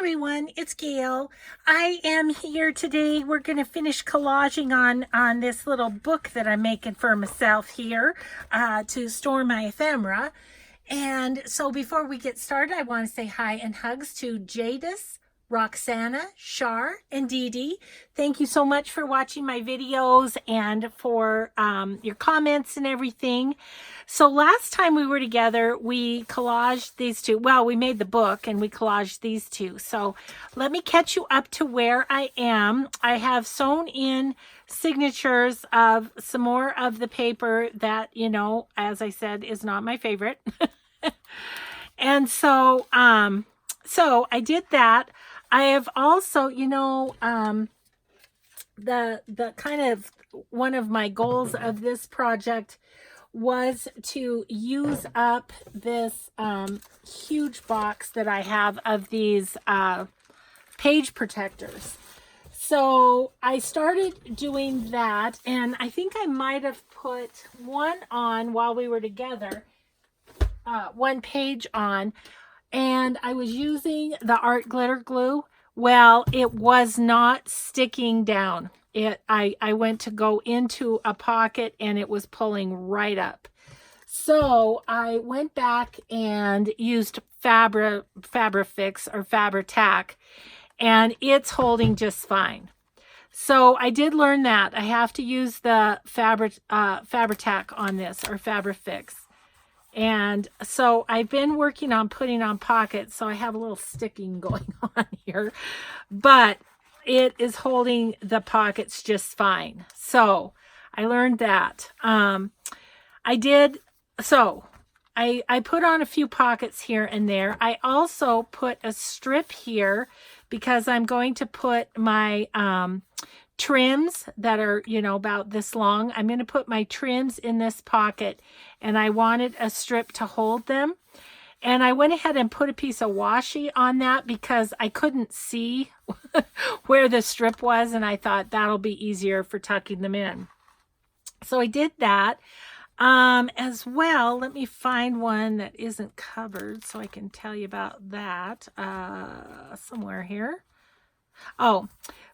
everyone, it's Gayle. I am here today. We're going to finish collaging on this little book that I'm making for myself here to store my ephemera. And so before we get started, I want to say hi and hugs to Jadis, Roxana, Shar, and Dee Dee. Thank you so much for watching my videos and for your comments and everything. So last time we were together, we collaged these two. Well, we made the book and we collaged these two. So let me catch you up to where I am. I have sewn in signatures of some more of the paper that, you know, as I said, is not my favorite. And so, I did that. I have also, you know, the kind of one of my goals of this project was to use up this huge box that I have of these page protectors. So I started doing that, and I think I might have put one on while we were together, one page on, and I was using the art glitter glue. Well, it was not sticking down. I went to go into a pocket and it was pulling right up. So I went back and used Fabrifix or Fabri-Tac, and it's holding just fine. So I did learn that I have to use the Fabri-Tac on this, or Fabrifix. And so I've been working on putting on pockets, so I have a little sticking going on here, but it is holding the pockets just fine. So I learned that. I put on a few pockets here and there. I also put a strip here because I'm going to put my trims that are, you know, about this long. I'm going to put my trims in this pocket, and I wanted a strip to hold them. And I went ahead and put a piece of washi on that because I couldn't see where the strip was, and I thought that'll be easier for tucking them in. So I did that. As well, let me find one that isn't covered so I can tell you about that somewhere here. Oh,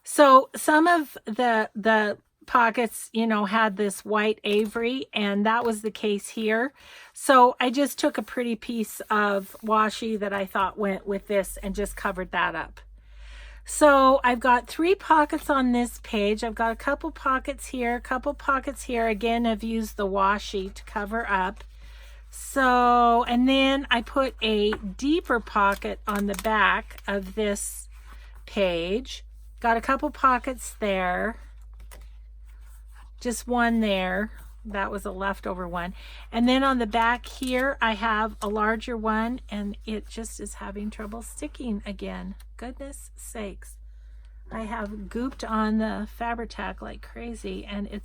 so some of the pockets, you know, had this white ivory, and that was the case here. So I just took a pretty piece of washi that I thought went with this and just covered that up. So I've got 3 pockets on this page. I've got a couple pockets here, a couple pockets here. Again, I've used the washi to cover up. So, and then I put a deeper pocket on the back of this page. Got a couple pockets there. Just one there. That was a leftover one. And then on the back here, I have a larger one, and it just is having trouble sticking again. Goodness sakes. I have gooped on the Fabri-Tac like crazy, and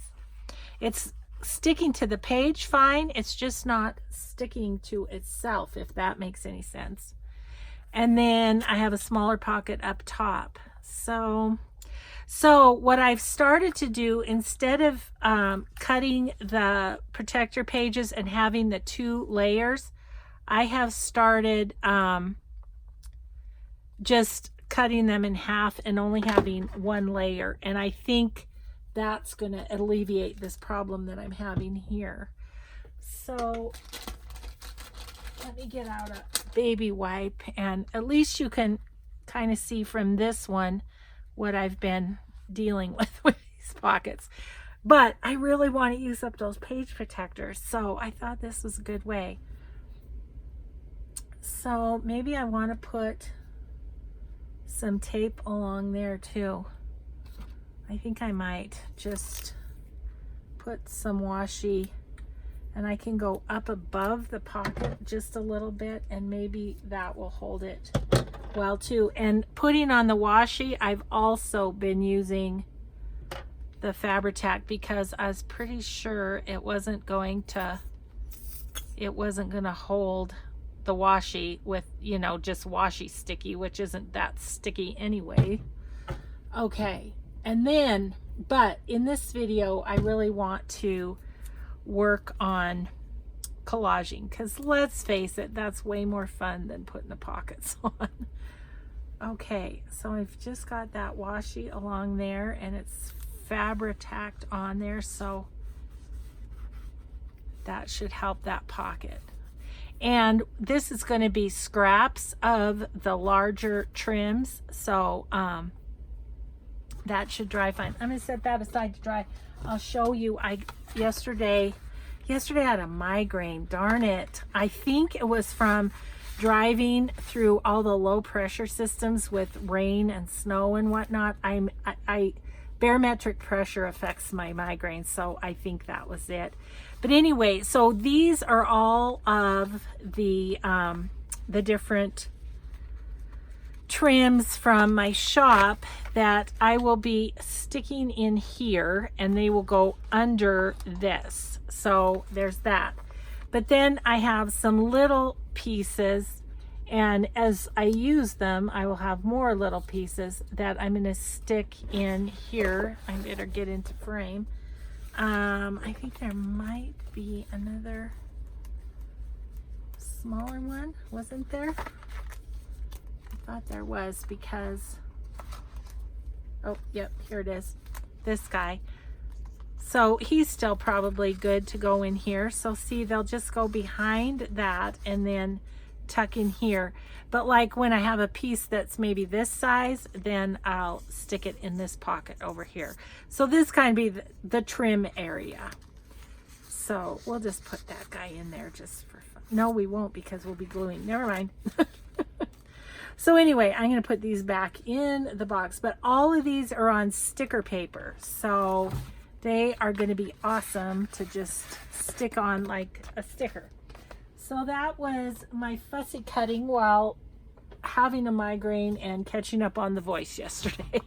it's sticking to the page fine. It's just not sticking to itself, if that makes any sense. And then I have a smaller pocket up top. So what I've started to do, instead of cutting the protector pages and having the 2 layers, I have started just cutting them in half and only having 1 layer. And I think that's going to alleviate this problem that I'm having here. So let me get out a baby wipe, and at least you can kind of see from this one what I've been dealing with these pockets. But I really want to use up those page protectors, so I thought this was a good way. So maybe I want to put some tape along there too. I think I might just put some washi, and I can go up above the pocket just a little bit, and maybe that will hold it well too. And putting on the washi, I've also been using the Fabri-Tac because I was pretty sure it wasn't going to hold the washi with, you know, just washi sticky, which isn't that sticky anyway. Okay, and then, but in this video, I really want to work on collaging, because let's face it, that's way more fun than putting the pockets on. Okay, so I've just got that washi along there, and it's fabric tacked on there, so that should help that pocket. And this is going to be scraps of the larger trims, so that should dry fine. I'm going to set that aside to dry. I'll show you. Yesterday I had a migraine. Darn it. I think it was from driving through all the low pressure systems with rain and snow and whatnot. Barometric pressure affects my migraine, so I think that was it. But anyway, so these are all of the different trims from my shop that I will be sticking in here, and they will go under this. So there's that. But then I have some little pieces, and as I use them, I will have more little pieces that I'm going to stick in here. I better get into frame. I think there might be another smaller one, wasn't there? I thought there was, because, oh, yep, here it is, this guy. So he's still probably good to go in here. So see, they'll just go behind that and then tuck in here. But like when I have a piece that's maybe this size, then I'll stick it in this pocket over here. So this kind of be the trim area. So we'll just put that guy in there just for fun. No, we won't, because we'll be gluing. Never mind. So anyway, I'm going to put these back in the box, but all of these are on sticker paper. So they are going to be awesome to just stick on like a sticker. So that was my fussy cutting while having a migraine and catching up on the voice yesterday.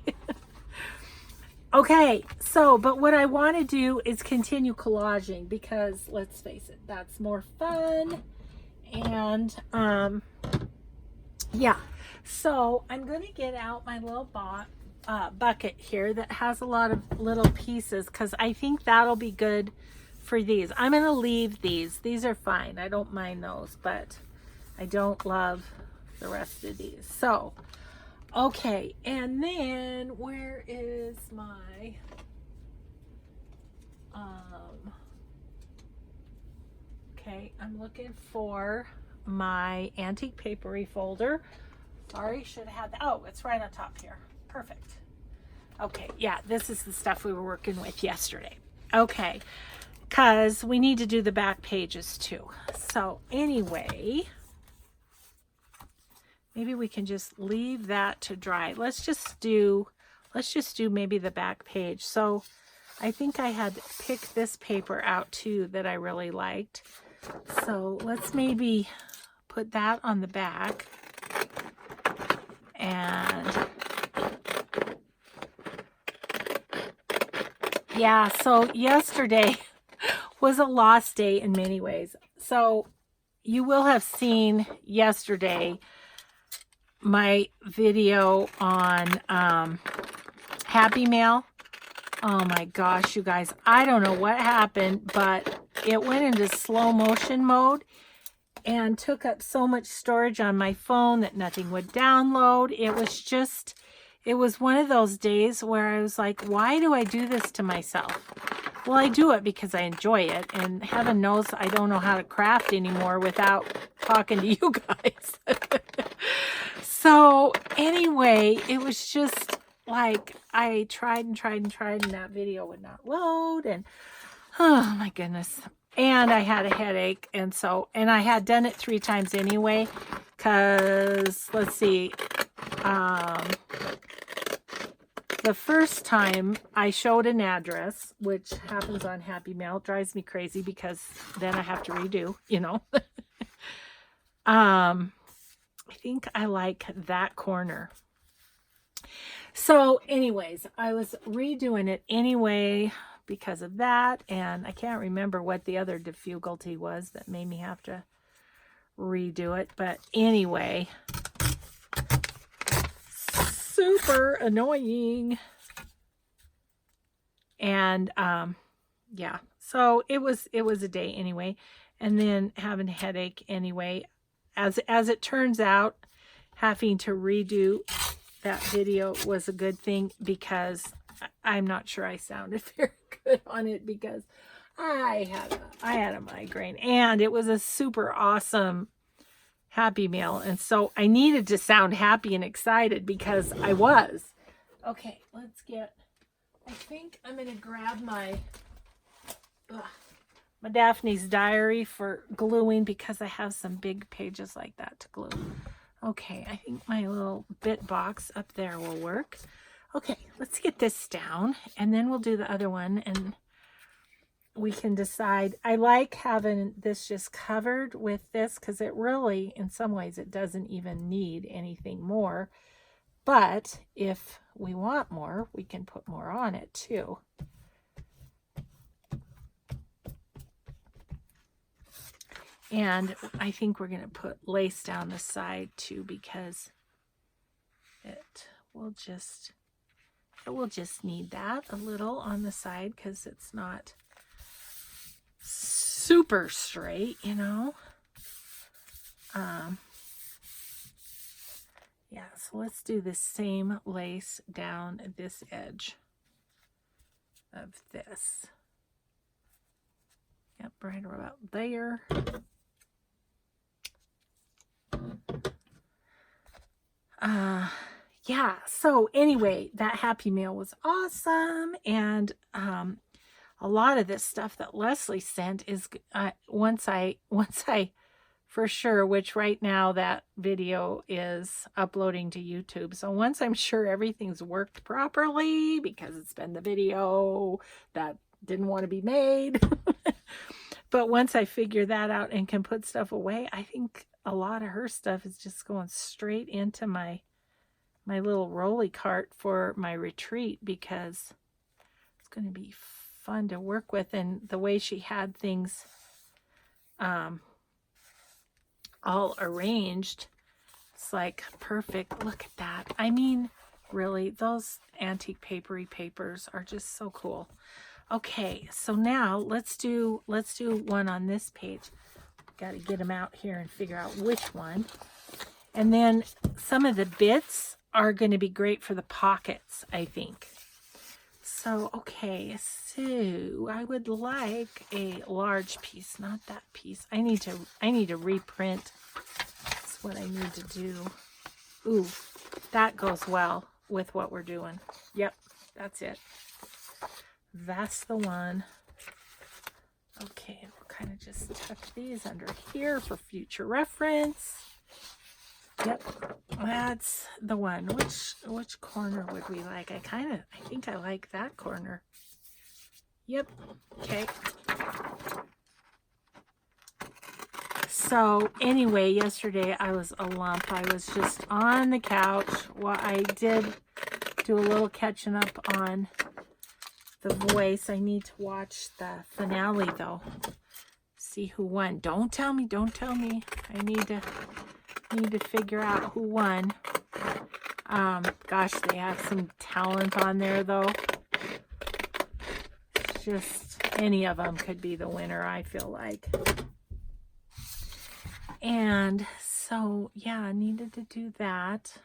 Okay, so, but what I want to do is continue collaging, because let's face it, that's more fun. And yeah, so I'm going to get out my little bucket here that has a lot of little pieces, because I think that'll be good for these. I'm going to leave these. These are fine. I don't mind those, but I don't love the rest of these. So, okay, and then where is my okay, I'm looking for my antique papery folder. Sorry, should have had that. Oh, it's right on top here. Perfect. Okay, yeah, this is the stuff we were working with yesterday. Okay, because we need to do the back pages too. So anyway, maybe we can just leave that to dry. Let's just do maybe the back page. So I think I had picked this paper out too that I really liked. So let's maybe put that on the back. And yeah, so yesterday was a lost day in many ways. So you will have seen yesterday my video on Happy Mail. Oh my gosh, you guys, I don't know what happened, but it went into slow motion mode and took up so much storage on my phone that nothing would download. It was one of those days where I was like, why do I do this to myself? Well, I do it because I enjoy it, and heaven knows I don't know how to craft anymore without talking to you guys. So anyway, it was just like I tried and that video would not load, and oh my goodness. And I had a headache, and I had done it 3 times anyway, because let's see, the first time I showed an address, which happens on Happy Mail. It drives me crazy because then I have to redo, you know. I think I like that corner. So anyways, I was redoing it anyway because of that, and I can't remember what the other difficulty was that made me have to redo it. But anyway, super annoying. And yeah, so it was a day anyway, and then having a headache anyway, as it turns out, having to redo that video was a good thing, because I'm not sure I sounded very good on it, because I had a migraine, and it was a super awesome Happy Meal, and so I needed to sound happy and excited, because I was. Okay, let's get, I think I'm going to grab my Daphne's diary for gluing, because I have some big pages like that to glue. Okay, I think my little bit box up there will work. Okay, let's get this down, and then we'll do the other one, and we can decide. I like having this just covered with this, because it really, in some ways, it doesn't even need anything more. But if we want more, we can put more on it too. And I think we're going to put lace down the side too, because it will just need that a little on the side, because it's not super straight, you know. Yeah, so let's do the same lace down this edge of this. Yep, right about there. Yeah, so anyway, that Happy Meal was awesome, and a lot of this stuff that Leslie sent is once I for sure, which right now that video is uploading to YouTube. So once I'm sure everything's worked properly, because it's been the video that didn't want to be made. But once I figure that out and can put stuff away, I think a lot of her stuff is just going straight into my little rolly cart for my retreat, because it's going to be fun to work with. And the way she had things all arranged, it's like perfect. Look at that. I mean, really, those antique papery papers are just so cool. Okay, so now let's do one on this page. Got to get them out here and figure out which one. And then some of the bits are going to be great for the pockets, I think. So, okay, so I would like a large piece, not that piece. I need to reprint. That's what I need to do. Ooh, that goes well with what we're doing. Yep, that's it. That's the one. Okay, we'll kind of just tuck these under here for future reference. Yep, that's the one. Which corner would we like? I think I like that corner. Yep, okay. So anyway, yesterday I was a lump. I was just on the couch. Well, I did do a little catching up on The Voice. I need to watch the finale though. See who won. Don't tell me. I need to figure out who won. Gosh, they have some talent on there though. Just any of them could be the winner, I feel like. And so yeah, I needed to do that.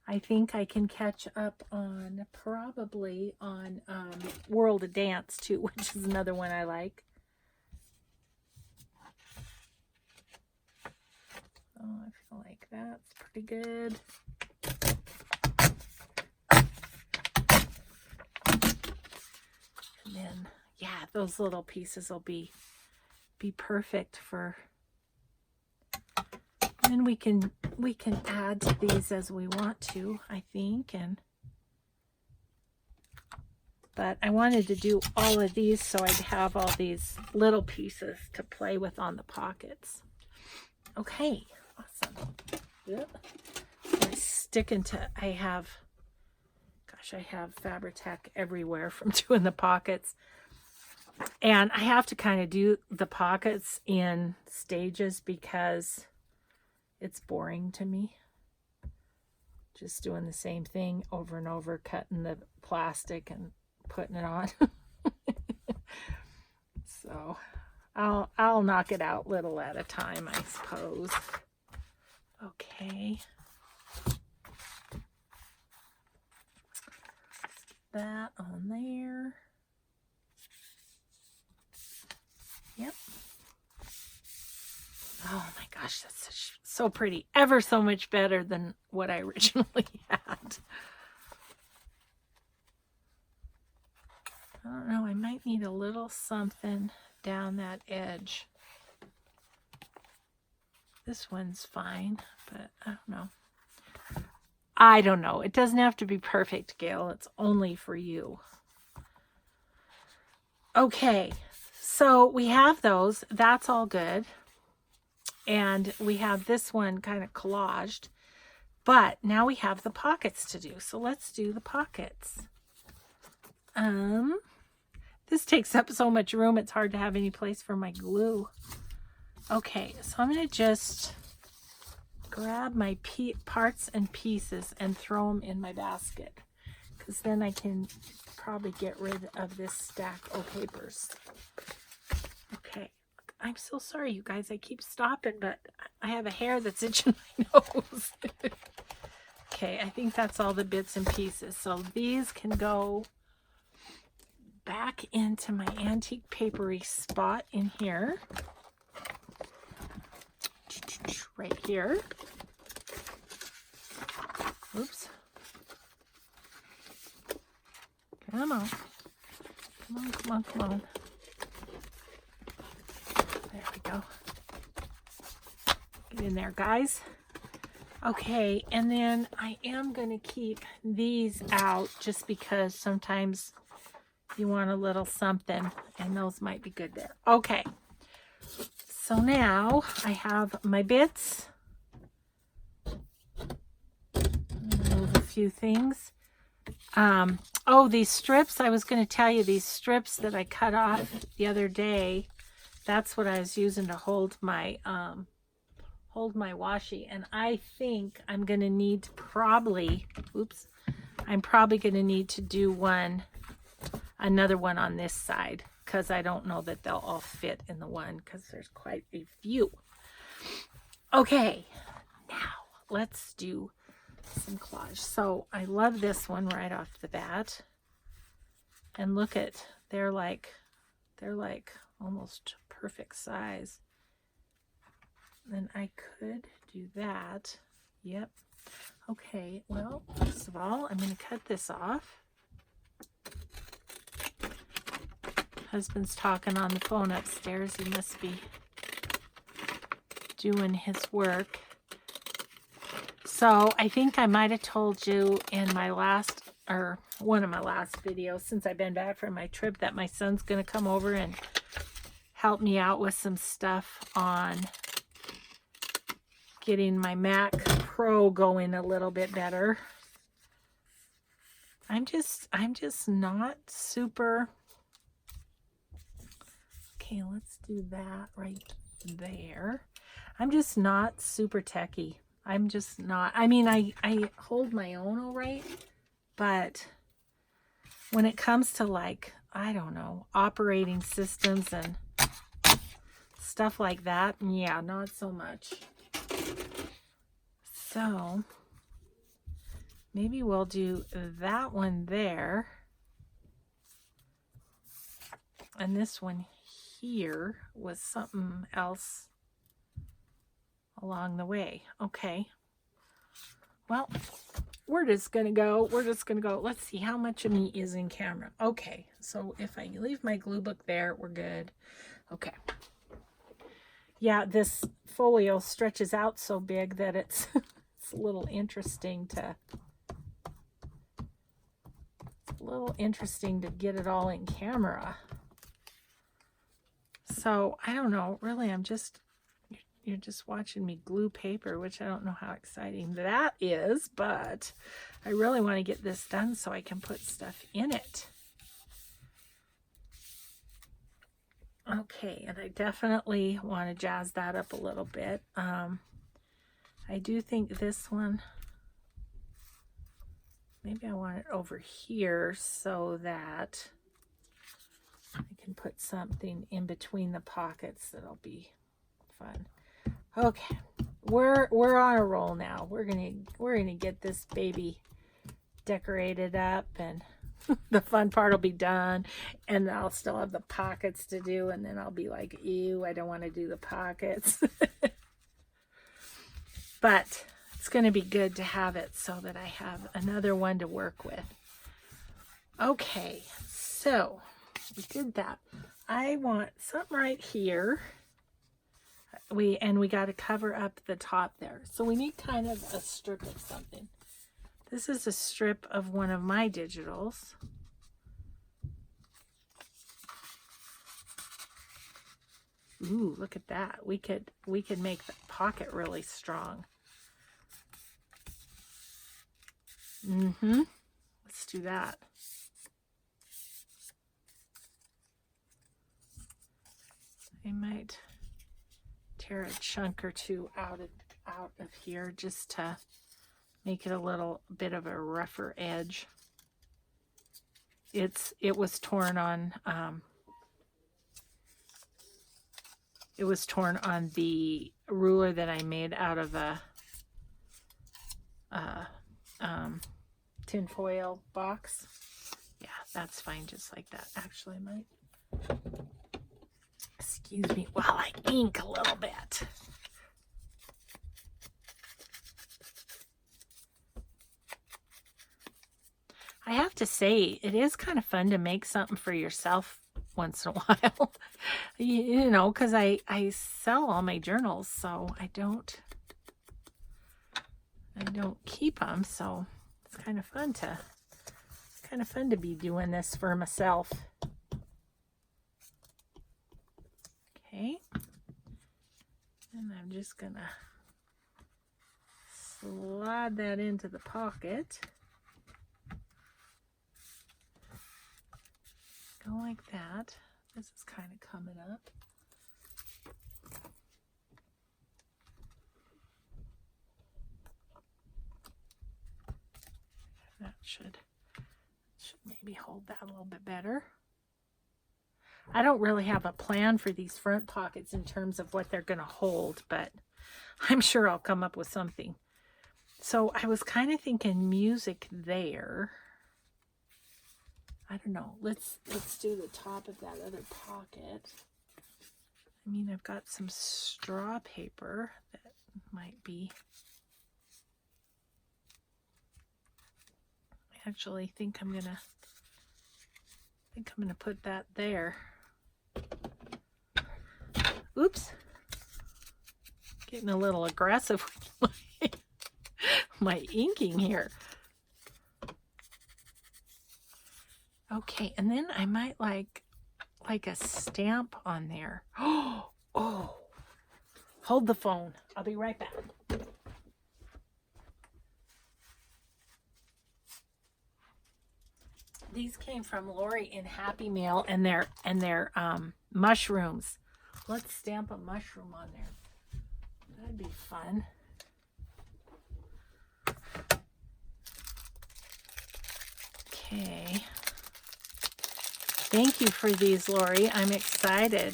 I think I can catch up on probably on World of Dance too, which is another one I like. Oh, I feel like that's pretty good. And then, yeah, those little pieces will be perfect for. And then we can add to these as we want to, I think. But I wanted to do all of these so I'd have all these little pieces to play with on the pockets. Okay. Awesome. Yep. I'm sticking to, I have Fabri-Tac everywhere from doing the pockets. And I have to kind of do the pockets in stages because it's boring to me. Just doing the same thing over and over, cutting the plastic and putting it on. So I'll knock it out little at a time, I suppose. Okay. that on there. Yep. Oh my gosh, that's so pretty. Ever so much better than what I originally had. I don't know, I might need a little something down that edge. This one's fine, but I don't know. I don't know. It doesn't have to be perfect, Gayle. It's only for you. Okay, so we have those. That's all good. And we have this one kind of collaged. But now we have the pockets to do. So let's do the pockets. This takes up so much room, it's hard to have any place for my glue. Okay, so I'm going to just grab my parts and pieces and throw them in my basket, because then I can probably get rid of this stack of papers. Okay, I'm so sorry, you guys. I keep stopping, but I have a hair that's itching my nose. Okay, I think that's all the bits and pieces. So these can go back into my antique papery spot in here. Right here. Oops. Come on. Come on, come on, come on. There we go. Get in there, guys. Okay, and then I am going to keep these out just because sometimes you want a little something, and those might be good there. Okay. So now I have my bits. Move a few things. Oh, these strips, I was going to tell you, these strips that I cut off the other day, that's what I was using to hold my washi. And I think I'm going to need to probably, I'm probably going to need to do another one on this side, because I don't know that they'll all fit in the one, because there's quite a few. Okay, now let's do some collage. So I love this one right off the bat. And look at, they're like almost perfect size. Then I could do that. Yep. Okay, well, first of all, I'm going to cut this off. Husband's talking on the phone upstairs. He must be doing his work. So I think I might have told you in my last, or one of my last videos since I've been back from my trip, that my son's going to come over and help me out with some stuff on getting my Mac Pro going a little bit better. I'm just not super. Okay, let's do that right there. I'm just not super techie. I'm just not. I mean, I hold my own all right, but when it comes to, like, I don't know, operating systems and stuff like that, yeah, not so much. So maybe we'll do that one there. And this one here was something else along the way. Okay. Well, we're just going to go. Let's see how much of me is in camera. Okay. So if I leave my glue book there, we're good. Okay. Yeah, this folio stretches out so big that it's it's a little interesting to get it all in camera. So I don't know, really, you're just watching me glue paper, which I don't know how exciting that is, but I really want to get this done so I can put stuff in it. Okay, and I definitely want to jazz that up a little bit. I do think this one, maybe I want it over here so that I can put something in between the pockets that'll be fun. Okay, we're on a roll now. We're gonna get this baby decorated up, and The fun part will be done, and I'll still have the pockets to do, and then I'll be like, ew, I don't want to do the pockets. But it's going to be good to have it so that I have another one to work with. Okay, so we did that. I want something right here. We got to cover up the top there. So we need kind of a strip of something. This is a strip of one of my digitals. Ooh, look at that. We could make the pocket really strong. Let's do that. I might tear a chunk or two out of here just to make it a little bit of a rougher edge. It was torn on the ruler that I made out of a tin foil box. Yeah, that's fine just like that. Actually, I might, excuse me while I ink a little bit. I have to say, it is kind of fun to make something for yourself once in a while. You know, because I sell all my journals, so I don't keep them, so it's kind of fun to be doing this for myself. Okay, and I'm just gonna slide that into the pocket. Go like that. This is kind of coming up. That should maybe hold that a little bit better. I don't really have a plan for these front pockets in terms of what they're going to hold, but I'm sure I'll come up with something. So I was kind of thinking music there. I don't know. Let's do the top of that other pocket. I mean, I've got some straw paper that might be. I actually think I'm gonna put that there. Oops. Getting a little aggressive with my inking here. Okay, and then I might like a stamp on there. Oh, hold the phone. I'll be right back. These came from Lori in Happy Meal, and they're mushrooms. Let's stamp a mushroom on there. That'd be fun. Okay. Thank you for these, Lori. I'm excited.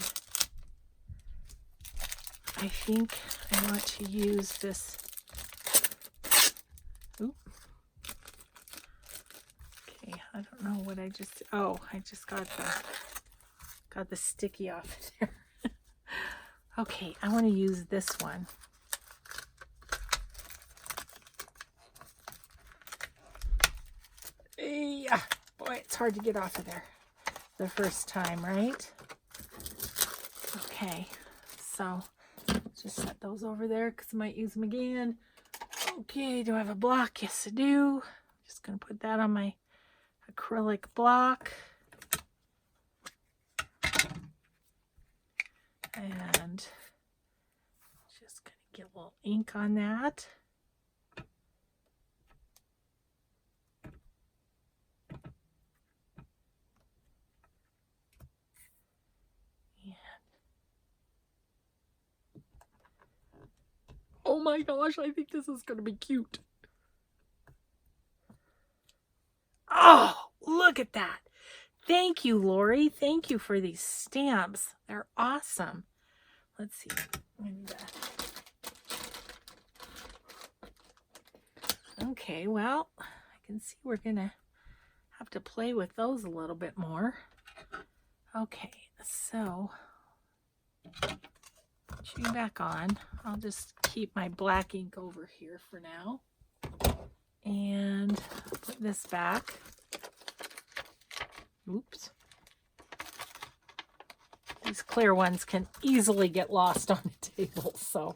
I think I want to use this. Oop. Okay, I don't know what I just. Oh, I just got the sticky off there. Okay, I want to use this one. Yeah, boy, it's hard to get off of there the first time, right? Okay, so just set those over there because I might use them again. Okay, do I have a block? Yes, I do. I'm just going to put that on my acrylic block. And just going to get a little ink on that. Oh my gosh, I think this is going to be cute. Oh, look at that. Thank you, Lori. Thank you for these stamps. They're awesome. Let's see. Okay, well, I can see we're going to have to play with those a little bit more. Okay, so putting back on. I'll just keep my black ink over here for now. And put this back. Oops. These clear ones can easily get lost on the table, so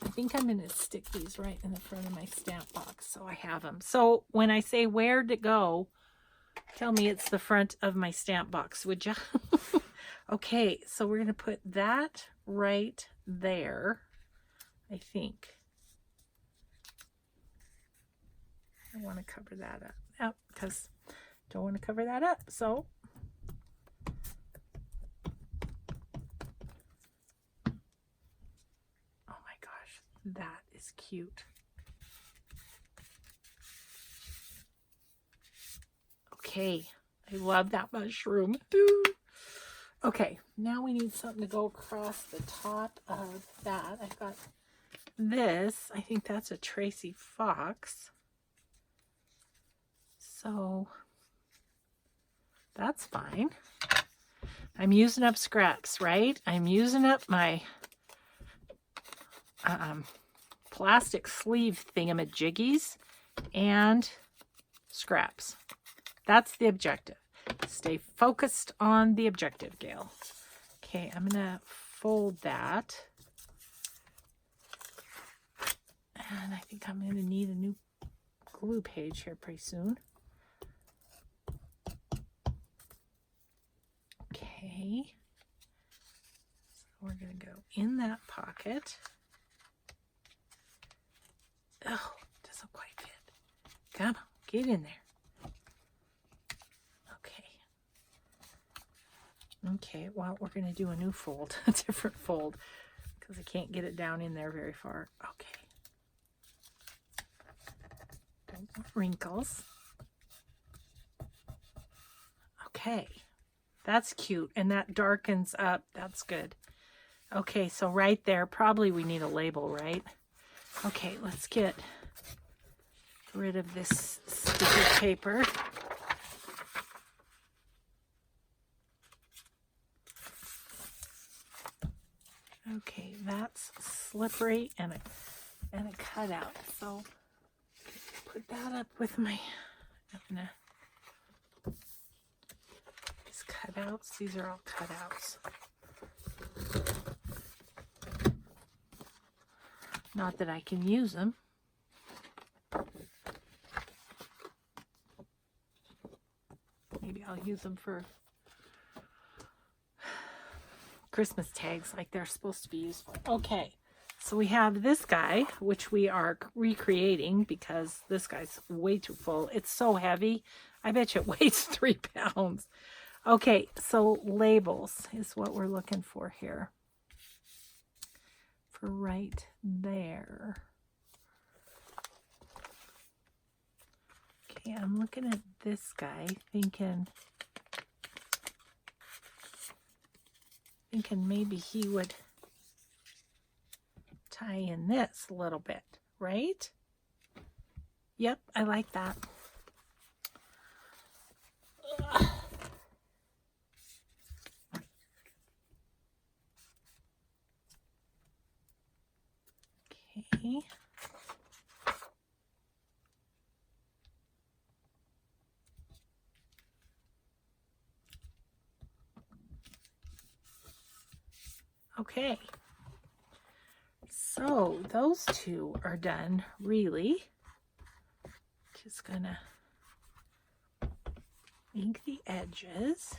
I think I'm going to stick these right in the front of my stamp box so I have them. So when I say where to go, tell me it's the front of my stamp box, would you? Okay, so we're going to put that right there, I think. I want to cover that up. Yep, because I don't want to cover that up, so that is cute. Okay, I love that mushroom. Ooh. Okay, now we need something to go across the top of that. I've got this. I think that's a Tracy Fox. So that's fine. I'm using up scraps, right? I'm using up my plastic sleeve thingamajiggies and scraps. That's the objective. Stay focused on the objective, Gayle. Okay, I'm gonna fold that. And I think I'm gonna need a new glue page here pretty soon. Okay. So we're gonna go in that pocket. Oh, doesn't quite fit. Come on, get in there. Okay. Okay, well, we're going to do a new fold, a different fold, because I can't get it down in there very far. Okay. Don't want wrinkles. Okay. That's cute, and that darkens up. That's good. Okay, so right there, probably we need a label, right? Okay, let's get rid of this sticky paper. Okay, that's slippery and a cutout. So put that up with my, I'm gonna, these cutouts, these are all cutouts. Not that I can use them. Maybe I'll use them for Christmas tags like they're supposed to be used for. Okay, so we have this guy, which we are recreating because this guy's way too full. It's so heavy. I bet you it weighs 3 pounds. Okay, so labels is what we're looking for here. For right there. Okay, I'm looking at this guy thinking maybe he would tie in this a little bit, right? Yep, I like that. Okay. Okay. So those two are done, really. Just gonna ink the edges.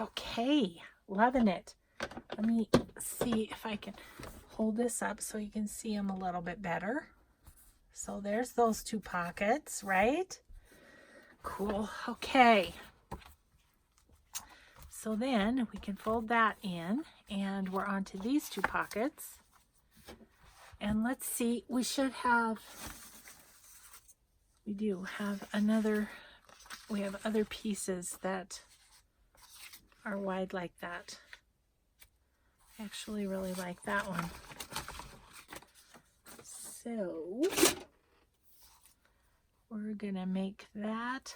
Okay, loving it. Let me see if I can hold this up so you can see them a little bit better. So there's those two pockets, right? Cool. Okay. So then we can fold that in, and we're on to these two pockets. And let's see, we do have another, we have other pieces that are wide like that. I actually really like that one. So we're gonna make that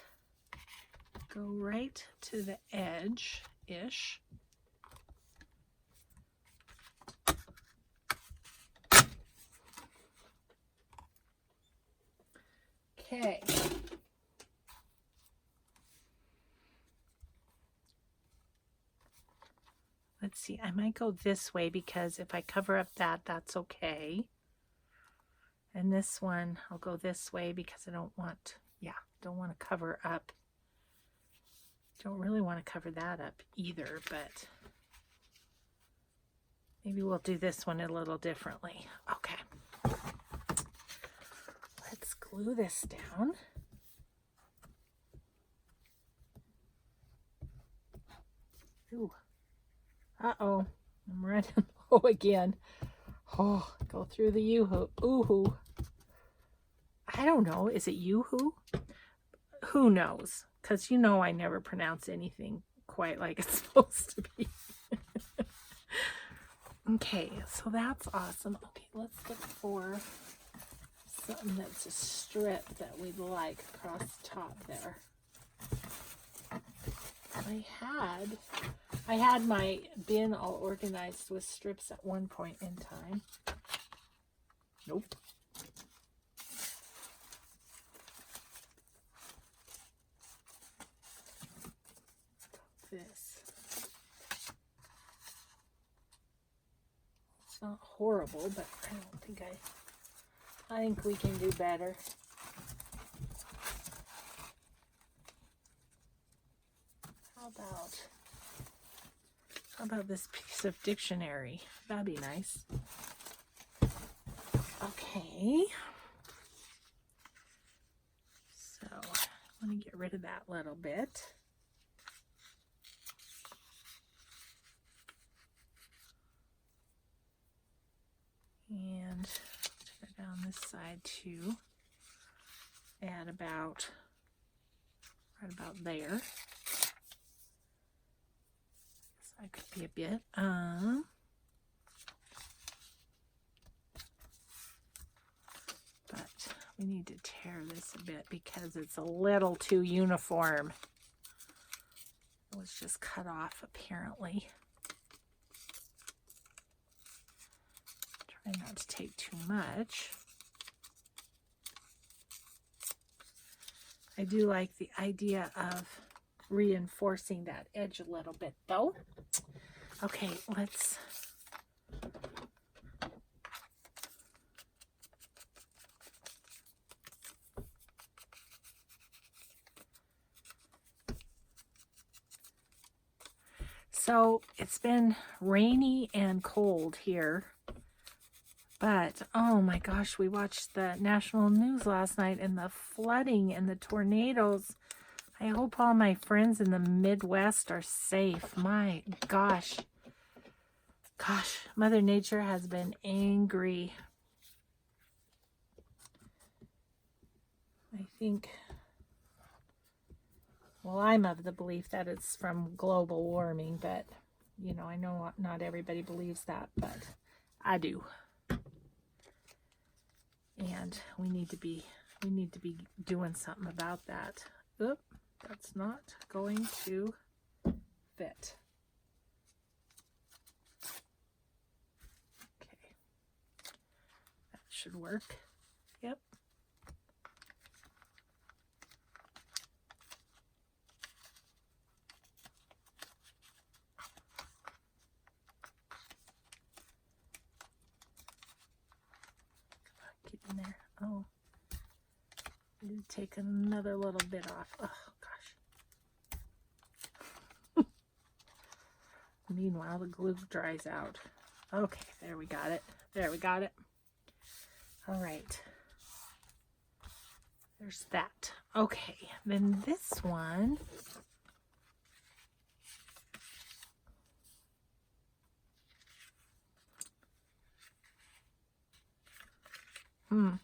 go right to the edge-ish. Okay. Let's see, I might go this way because if I cover up that, that's okay. And this one, I'll go this way because I don't want, don't want to cover up. Don't really want to cover that up either, but maybe we'll do this one a little differently. Okay. Let's glue this down. Ooh. Uh-oh. I'm running low again. Oh, go through the yoo-hoo. Ooh-hoo. I don't know. Is it yoo-hoo? Who knows? Because you know I never pronounce anything quite like it's supposed to be. Okay, so that's awesome. Okay, let's look for something that's a strip that we'd like across the top there. I had my bin all organized with strips at one point in time. Nope. This. It's not horrible, but I think we can do better. How about this piece of dictionary? That'd be nice. Okay. So I want to get rid of that little bit. And turn it down this side too. Add about right about there. So that could be a bit. But we need to tear this a bit because it's a little too uniform. It was just cut off apparently. Try not to take too much. I do like the idea of reinforcing that edge a little bit though. Okay, let's so it's been rainy and cold here, but oh my gosh, we watched the national news last night and the flooding and the tornadoes. I hope all my friends in the Midwest are safe. My gosh. Gosh, Mother Nature has been angry. I think, well, I'm of the belief that it's from global warming, but, you know, I know not everybody believes that, but I do. And we need to be doing something about that. Oop, that's not going to fit. Okay. That should work. Yep. Get in there. Oh. I need to take another little bit off. Oh, gosh. Meanwhile, the glue dries out. Okay, there we got it. There we got it. All right. There's that. Okay, then this one. Don't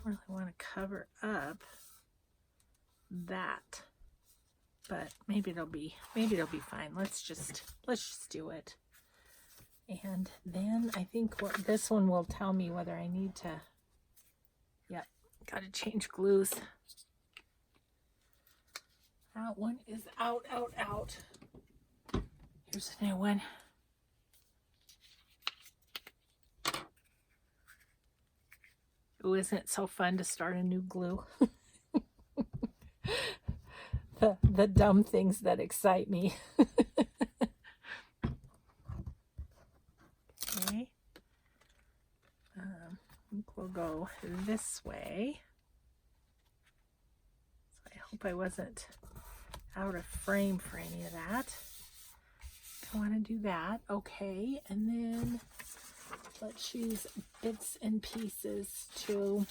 really want to cover up that, but maybe it'll be fine. Let's just do it. And then I think this one will tell me whether I need to, yep, got to change glues. That one is out. Here's a new one. Oh, isn't it so fun to start a new glue? the dumb things that excite me. Okay. I think we'll go this way. So I hope I wasn't out of frame for any of that. I want to do that. Okay, and then let's use bits and pieces too.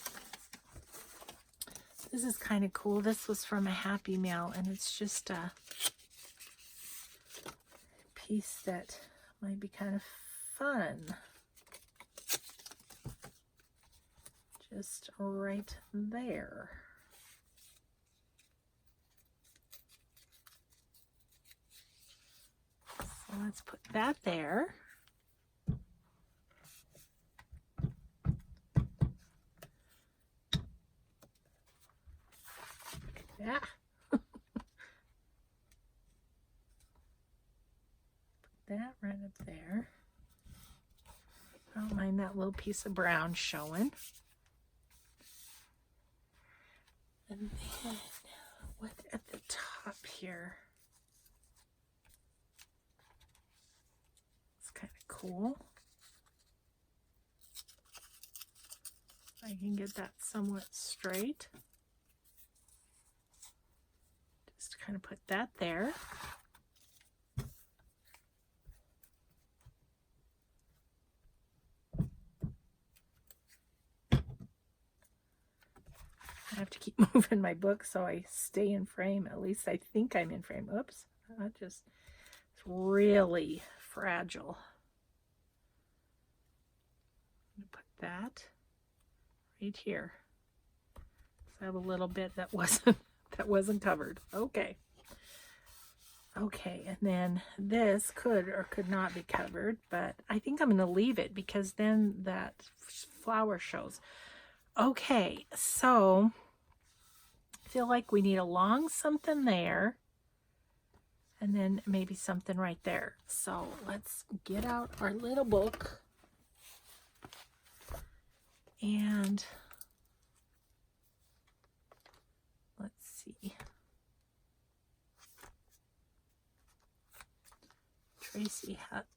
This is kind of cool. This was from a Happy Mail, and it's just a piece that might be kind of fun. Just right there. So let's put that there. Yeah. Put that right up there. I don't mind that little piece of brown showing. And then what at the top here? It's kind of cool. I can get that somewhat straight. Just kind of put that there. I have to keep moving my book so I stay in frame. At least I think I'm in frame. Oops, it's really fragile. I'm gonna put that right here. So I have a little bit that wasn't covered. Okay. Okay, and then this could or could not be covered, but I think I'm going to leave it because then that flower shows. Okay, so I feel like we need a long something there and then maybe something right there. So let's get out our little book and let's see. Tracy hat,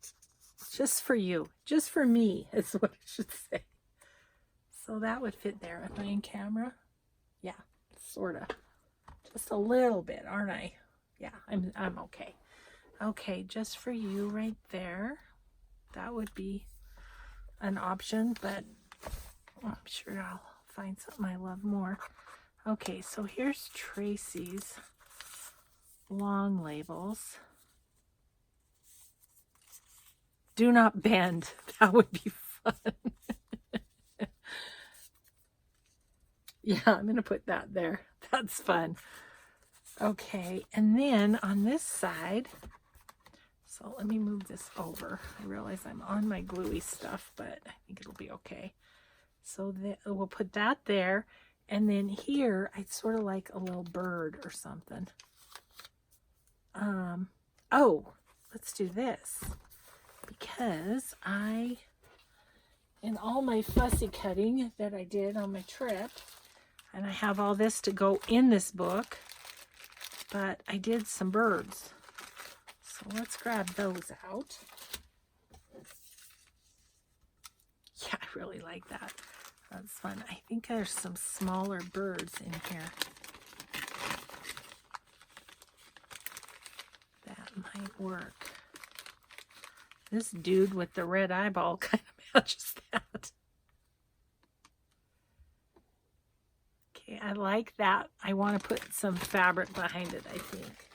just for you, just for me is what I should say. So that would fit there. Am I in camera? Yeah, sort of. Just a little bit, aren't I? Yeah, I'm okay. Okay, just for you right there. That would be an option, but I'm sure I'll find something I love more. Okay, so here's Tracy's long labels. Do not bend. That would be fun. Yeah, I'm going to put that there. That's fun. Okay, and then on this side, so let me move this over. I realize I'm on my gluey stuff, but I think it'll be okay. So we'll put that there, and then here, I'd sort of like a little bird or something. Oh, let's do this. Because in all my fussy cutting that I did on my trip, and I have all this to go in this book, but I did some birds. So let's grab those out. Yeah, I really like that. That's fun. I think there's some smaller birds in here. That might work. This dude with the red eyeball kind of matches that. Okay, I like that. I want to put some fabric behind it, I think.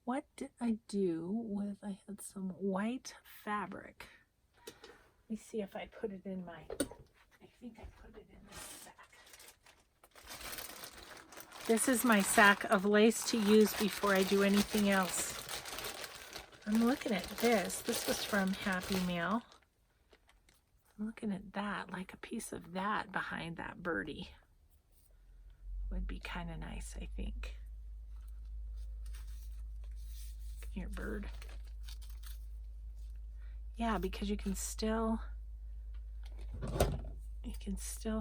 what did I do with, I had some white fabric. Let me see if I put it in my, I think I put it in this sack. This is my sack of lace to use before I do anything else. I'm looking at this. This was from Happy Meal. I'm looking at that, like a piece of that behind that birdie. Would be kind of nice, I think. Come here, bird. Yeah, because you can still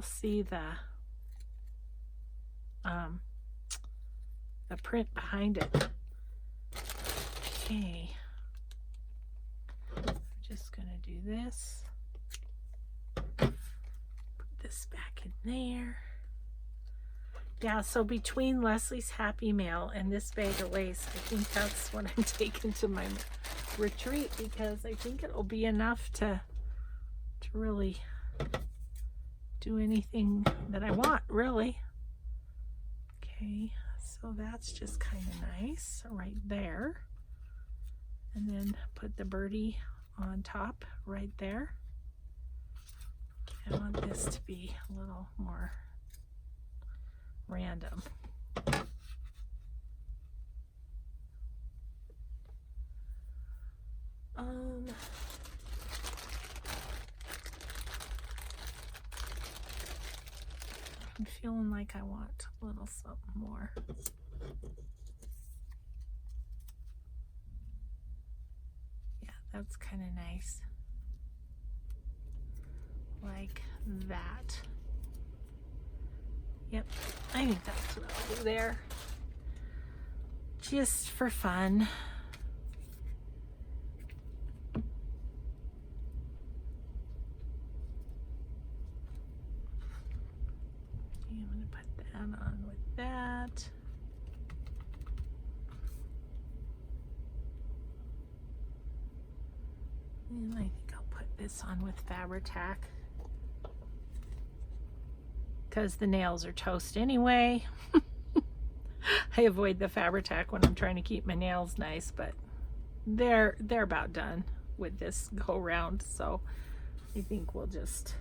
see the print behind it. Okay. I'm just gonna do this. Put this back in there. Yeah, so between Leslie's Happy Mail and this bag of lace, I think that's what I'm taking to my retreat, because I think it'll be enough to really do anything that I want, really. Okay, so that's just kind of nice right there. And then put the birdie on top right there. Okay, I want this to be a little more random. I'm feeling like I want a little something more. Yeah, that's kind of nice. Like that. Yep, I think that's what I'll do there. Just for fun. I'm going to put that on with that. And I think I'll put this on with Fabri-Tac, because the nails are toast anyway. I avoid the Fabri-Tac when I'm trying to keep my nails nice, but they're about done with this go round, so I think we'll just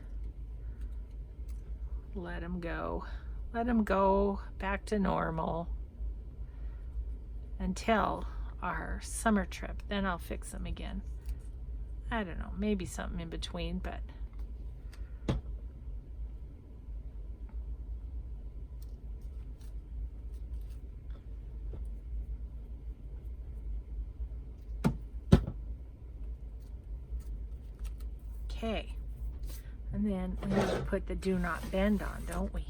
let them go back to normal until our summer trip. Then I'll fix them again. I don't know, maybe something in between, but okay. And then we need to put the do not bend on, don't we?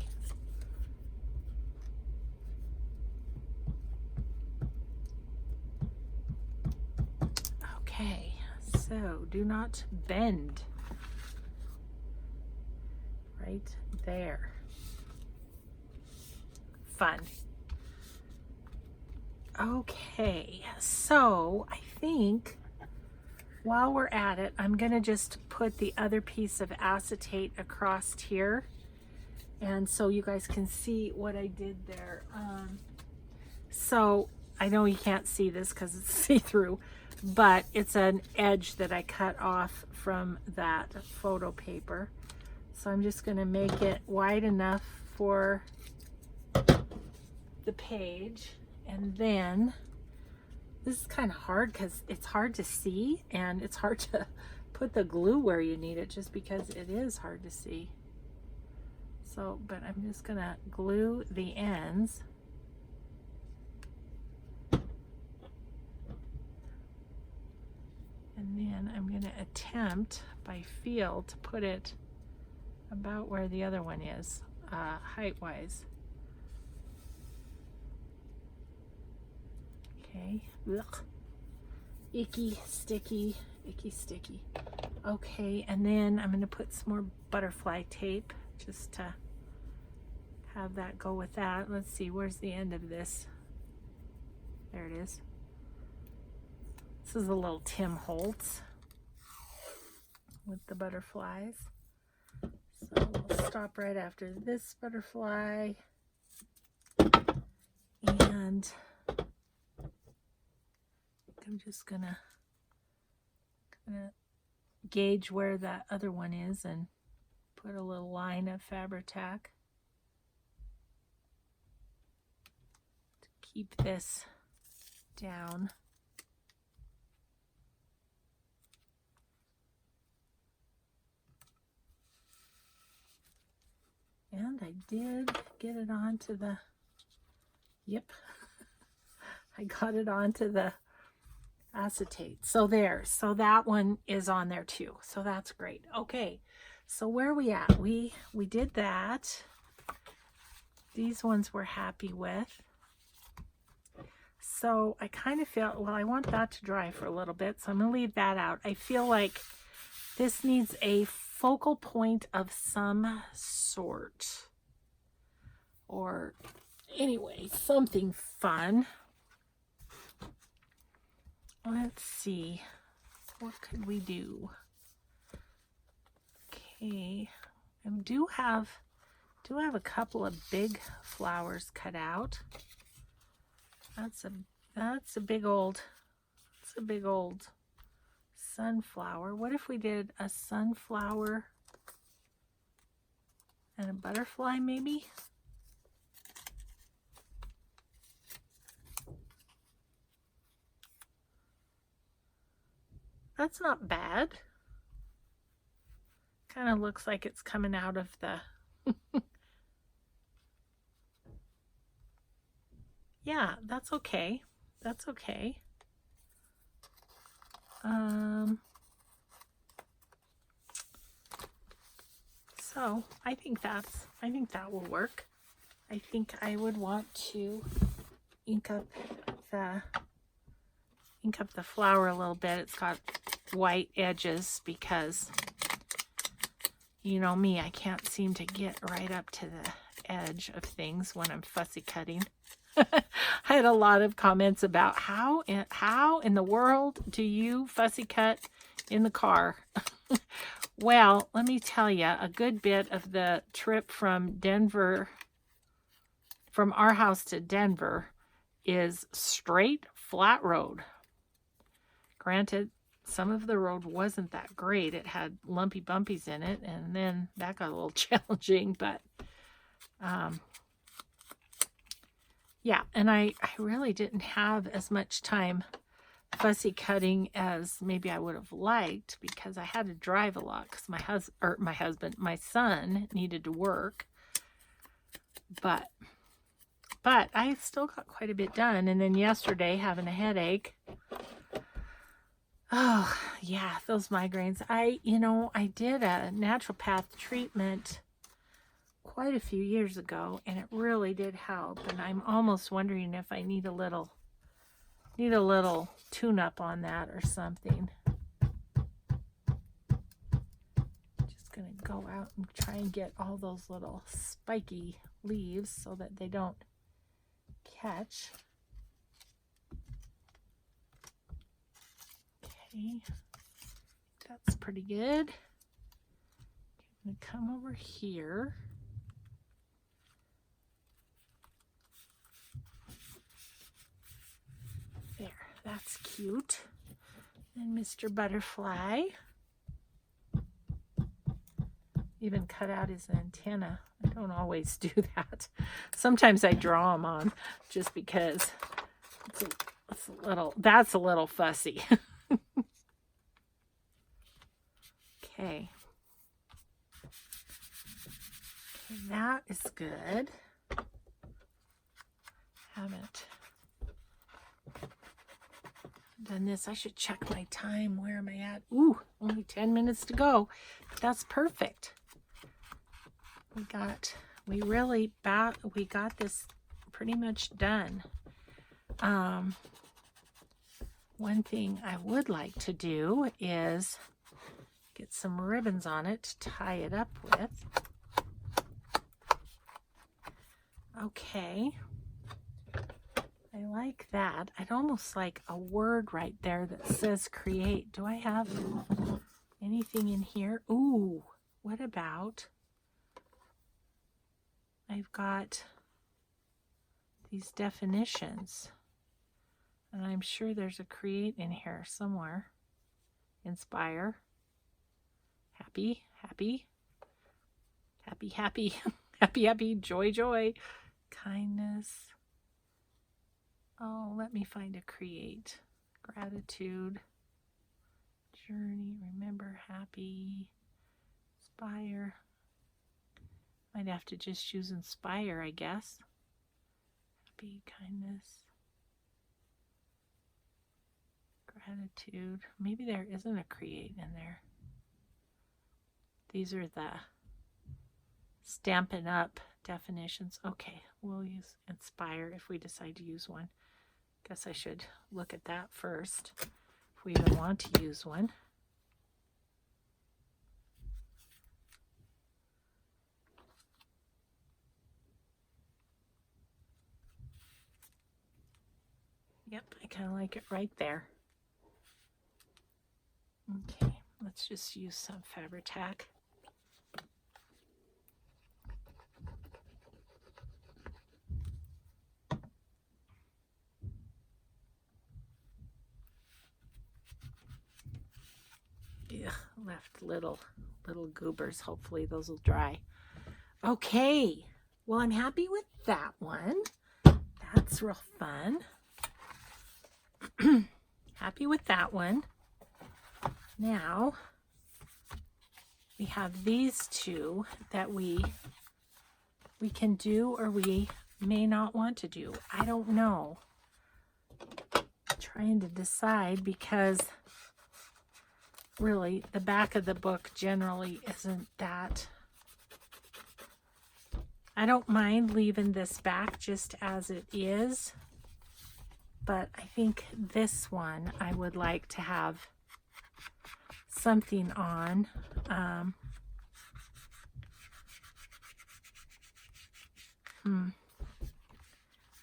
Okay, so do not bend right there. Fun. Okay, so I think while we're at it, I'm gonna just put the other piece of acetate across here, and so you guys can see what I did there. So I know you can't see this because it's see-through, but it's an edge that I cut off from that photo paper. So I'm just gonna make it wide enough for the page, and then this is kind of hard because it's hard to see and it's hard to put the glue where you need it, just because it is hard to see. So, but I'm just gonna glue the ends. And then I'm gonna attempt by feel to put it about where the other one is, height-wise. Okay. Ugh. Icky, sticky, icky, sticky. Okay, and then I'm going to put some more butterfly tape just to have that go with that. Let's see, where's the end of this? There it is. This is a little Tim Holtz with the butterflies. So we'll stop right after this butterfly. And I'm just gonna gauge where that other one is and put a little line of Fabri-Tac to keep this down. And I did get it onto the, yep, I got it onto the acetate. So there, so that one is on there too. So that's great. Okay, so where are we at? We did that. These ones we're happy with. So I kind of feel, well, I want that to dry for a little bit, so I'm going to leave that out. I feel like this needs a focal point of some sort. Or anyway, something fun. Let's see. What could we do? Okay. I do have a couple of big flowers cut out. That's a big old sunflower. What if we did a sunflower and a butterfly maybe? That's not bad. Kind of looks like it's coming out of the yeah, that's okay. That's okay. So I think that will work. I think I would want to ink up the flower a little bit. It's got white edges because you know me, I can't seem to get right up to the edge of things when I'm fussy cutting. I had a lot of comments about how in the world do you fussy cut in the car? Well, let me tell you, a good bit of the trip from Denver, from our house to Denver, is straight flat road. Granted, some of the road wasn't that great. It had lumpy bumpies in it, and then that got a little challenging, but yeah, and I really didn't have as much time fussy cutting as maybe I would have liked because I had to drive a lot because my son needed to work. But I still got quite a bit done. And then yesterday, having a headache. Oh, yeah, those migraines. I did a naturopath treatment quite a few years ago, and it really did help. And I'm almost wondering if I need a little tune-up on that or something. Just gonna go out and try and get all those little spiky leaves so that they don't catch. Okay, that's pretty good. I'm gonna come over here. There, that's cute. And Mr. Butterfly even cut out his antenna. I don't always do that. Sometimes I draw them on just because that's a little fussy. Okay. That is good. Haven't done this. I should check my time. Where am I at? Ooh, only 10 minutes to go. That's perfect. We got this pretty much done. One thing I would like to do is get some ribbons on it to tie it up with. Okay. I like that. I'd almost like a word right there that says create. Do I have anything in here? Ooh, what about, I've got these definitions. And I'm sure there's a create in here somewhere. Inspire. Happy, happy. Happy, happy. Happy, happy. Joy, joy. Kindness. Oh, let me find a create. Gratitude. Journey. Remember. Happy. Inspire. Might have to just use inspire, I guess. Happy, kindness. Gratitude. Maybe there isn't a create in there. These are the Stampin' Up definitions. Okay, we'll use inspire if we decide to use one. Guess I should look at that first if we even want to use one. Yep, I kind of like it right there. Okay, let's just use some Fabri-Tac. Ugh, left little goobers. Hopefully those will dry. Okay, well, I'm happy with that one. That's real fun. Happy with that one. Now we have these two that we can do or we may not want to do. I don't know. I'm trying to decide because really the back of the book generally isn't that. I don't mind leaving this back just as it is, but I think this one I would like to have something on.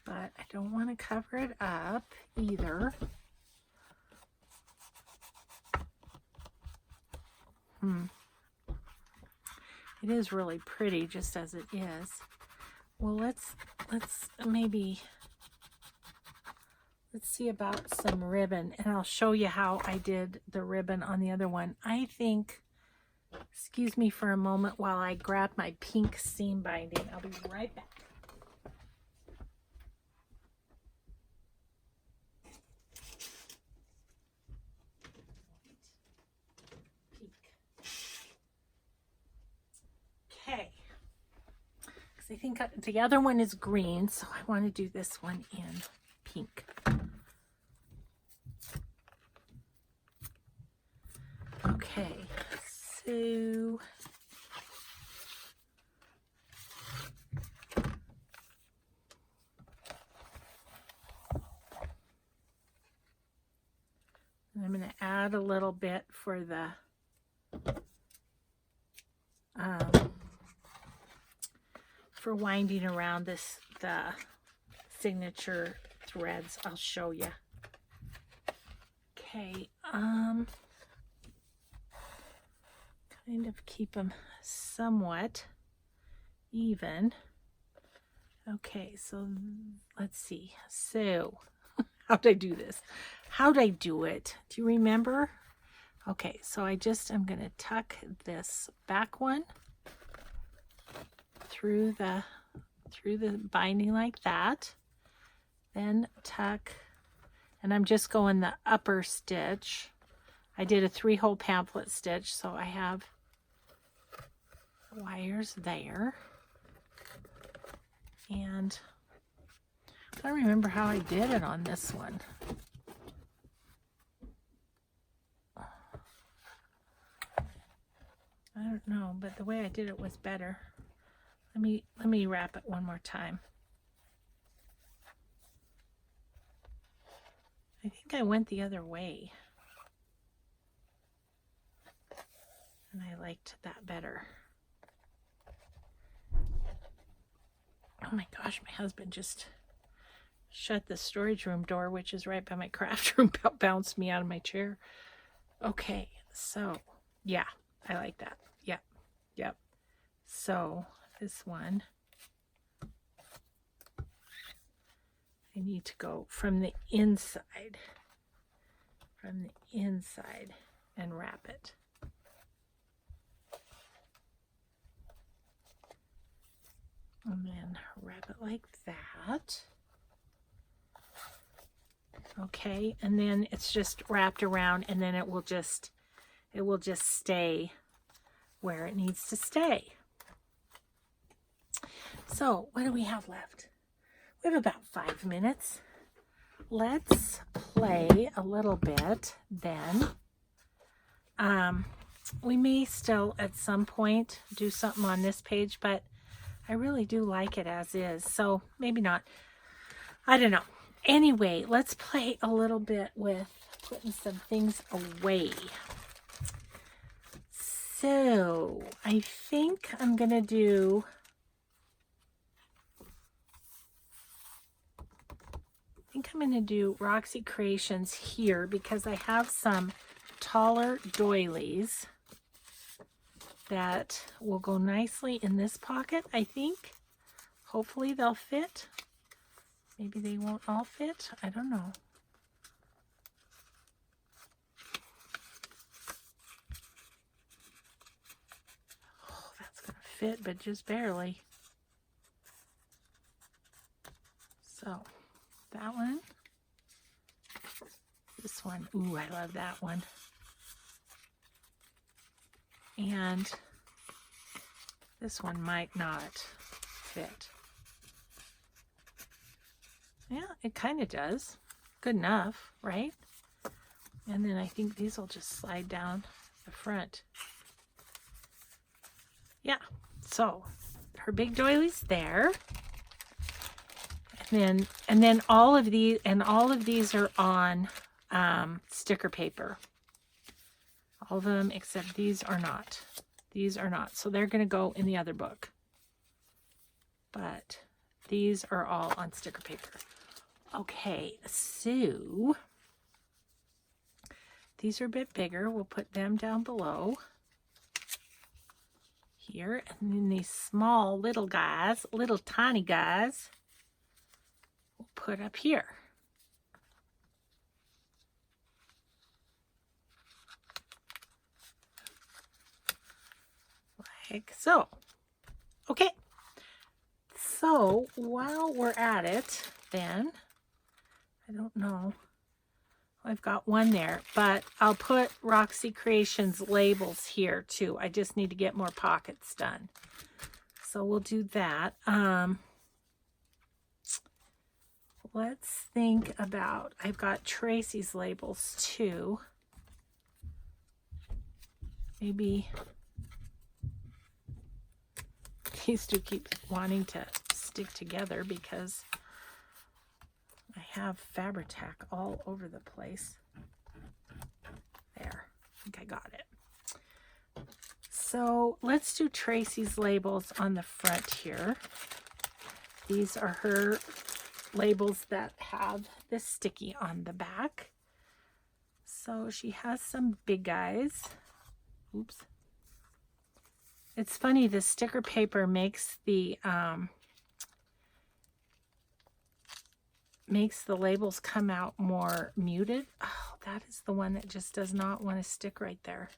But I don't want to cover it up either. It is really pretty just as it is. Well, let's see about some ribbon, and I'll show you how I did the ribbon on the other one. I think, excuse me for a moment while I grab my pink seam binding. I'll be right back. Okay, because I think the other one is green, so I want to do this one in pink. Okay, so I'm going to add a little bit for the for winding around the signature threads. I'll show you. Okay, kind of keep them somewhat even. Okay, so let's see. So how'd I do this? How'd I do it? Do you remember? Okay, so I'm going to tuck this back one through the binding like that, then tuck, and I'm just going the upper stitch. I did a 3-hole pamphlet stitch, so I have wires there, and I don't remember how I did it on this one. I don't know, but the way I did it was better. Let me wrap it one more time. I think I went the other way, and I liked that better. Oh my gosh, my husband just shut the storage room door, which is right by my craft room, bounced me out of my chair. Okay, so yeah, I like that. Yep. So this one, I I need to go from the inside, and wrap it. And then wrap it like that. Okay, and then it's just wrapped around, and then it will just stay where it needs to stay. So what do we have left? We have about 5 minutes. Let's play a little bit then. We may still at some point do something on this page, but I really do like it as is, so maybe not. I don't know. Anyway, let's play a little bit with putting some things away. So I think I'm going to do Roxy Creations here because I have some taller doilies that will go nicely in this pocket, I think. Hopefully they'll fit. Maybe they won't all fit. I don't know. Oh, that's going to fit, but just barely. So, that one. This one. Ooh, I love that one. And this one might not fit. Yeah, it kind of does. Good enough, right? And then I think these will just slide down the front. Yeah, so her big doily's there. And then all of these are on sticker paper. All of them except these are not. These are not. So they're going to go in the other book. But these are all on sticker paper. Okay, so these are a bit bigger. We'll put them down below here. And then these small little guys, little tiny guys, we'll put up here. Like so. Okay. So while we're at it, then, I don't know. I've got one there, but I'll put Roxy Creations labels here too. I just need to get more pockets done. So we'll do that. Let's think about, I've got Tracy's labels too. Maybe these two keep wanting to stick together because I have Fabri-Tac all over the place. There, I think I got it. So let's do Tracy's labels on the front here. These are her labels that have the sticky on the back. So she has some big guys. Oops. It's funny, the sticker paper makes the labels come out more muted. Oh, that is the one that just does not want to stick right there.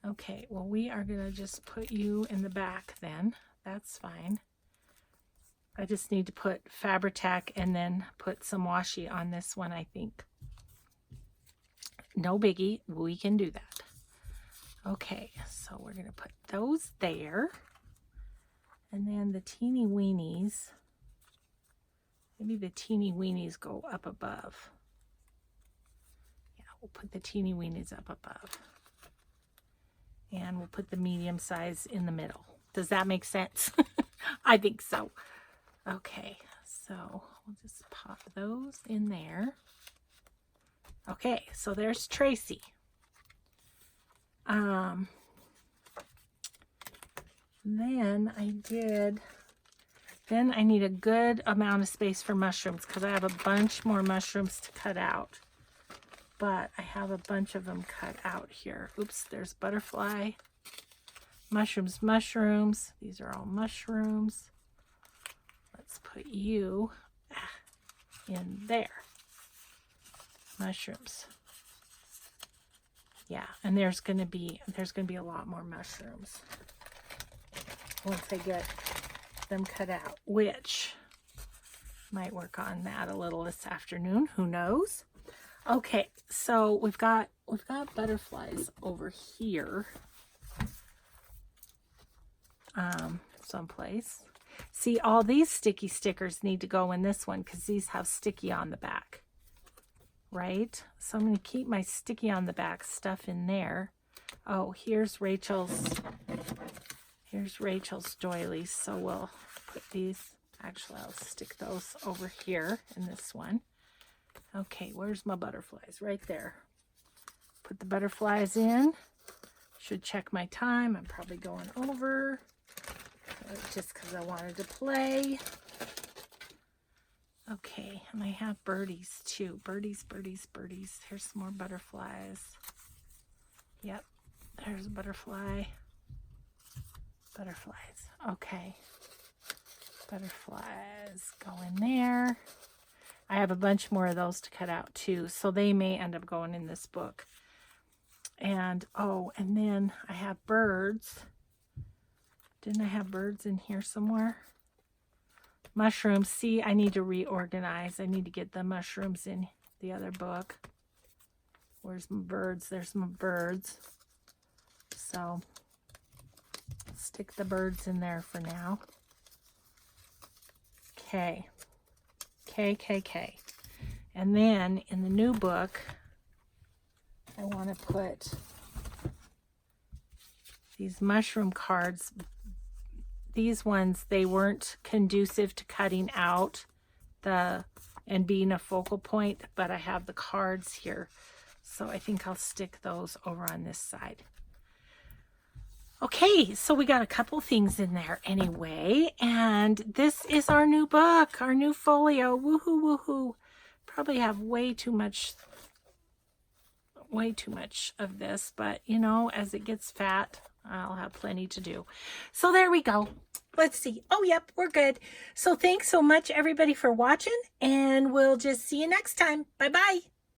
Okay, well, we are going to just put you in the back then. That's fine. I just need to put Fabri-Tac and then put some washi on this one, I think. No biggie. We can do that. Okay, so we're going to put those there. And then the teeny weenies. Maybe the teeny weenies go up above. Yeah, we'll put the teeny weenies up above. And we'll put the medium size in the middle. Does that make sense? I think so. Okay, so we'll just pop those in there. Okay, so there's Tracy. Then I need a good amount of space for mushrooms because I have a bunch more mushrooms to cut out. But I have a bunch of them cut out here. Oops, there's butterfly. Mushrooms. These are all mushrooms. Let's put you. in there. Mushrooms. Yeah, and there's gonna be a lot more mushrooms once I get them cut out, which might work on that a little this afternoon. Who knows? Okay, so we've got butterflies over here, someplace. See, all these sticky stickers need to go in this one because these have sticky on the back, right? So I'm going to keep my sticky on the back stuff in there. Oh, here's Rachel's doilies. So we'll put these, actually I'll stick those over here in this one. Okay, where's my butterflies? Right there. Put the butterflies in. Should check my time. I'm probably going over just because I wanted to play. Okay, and I have birdies too. Birdies, birdies, birdies. Here's some more butterflies. Yep, there's a butterfly. Butterflies. Okay. Butterflies go in there. I have a bunch more of those to cut out too, so they may end up going in this book. And oh, and then I have birds. Didn't I have birds in here somewhere? Mushrooms. See, I need to reorganize. I need to get the mushrooms in the other book. Where's my birds? There's my birds. So stick the birds in there for now. Okay. K. And then in the new book, I want to put these mushroom cards. These ones, they weren't conducive to cutting out and being a focal point, but I have the cards here. So I think I'll stick those over on this side. Okay, so we got a couple things in there anyway, and this is our new book, our new folio. Woohoo, woohoo. Probably have way too much of this, but you know, as it gets fat, I'll have plenty to do. So there we go. Let's see. Oh, yep, we're good. So thanks so much, everybody, for watching, and we'll just see you next time. Bye-bye.